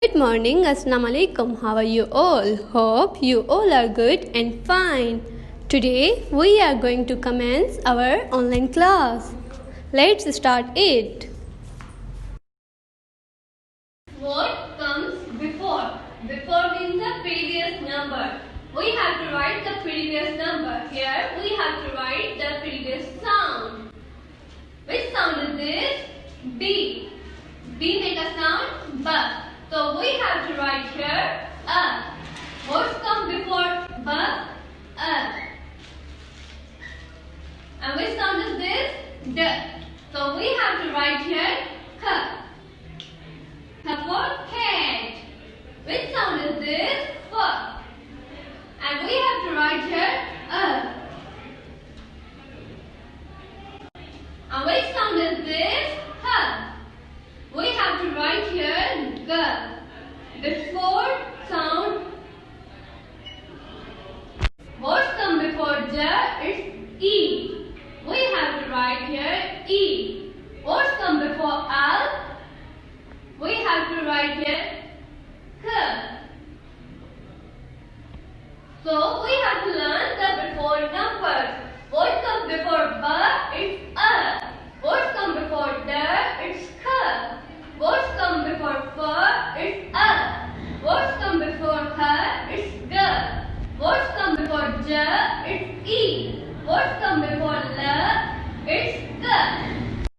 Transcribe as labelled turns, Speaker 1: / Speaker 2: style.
Speaker 1: Good morning, Assalamu alaikum. How are you all? Hope you all are good and fine. Today we are going to commence our online class. Let's start it. What comes before? Before means the previous number. We have to write the previous number. Here we have to write the previous sound. Which sound is this? B. B make a sound B. So we have to write here A. What comes before B? A. And which sound is this? D. So we have to write here K. K for cat. Which sound is this? F. And we have to write here A. And which sound is this? H. We have to write here G. Before sound, what comes before J is E. We have to write here E. What comes before L? We have to write here K. So we have to learn the before numbers. What comes before B is A. What comes before D is K. What comes before F is A. What comes before H is G. What comes before J is E. What comes before L is G.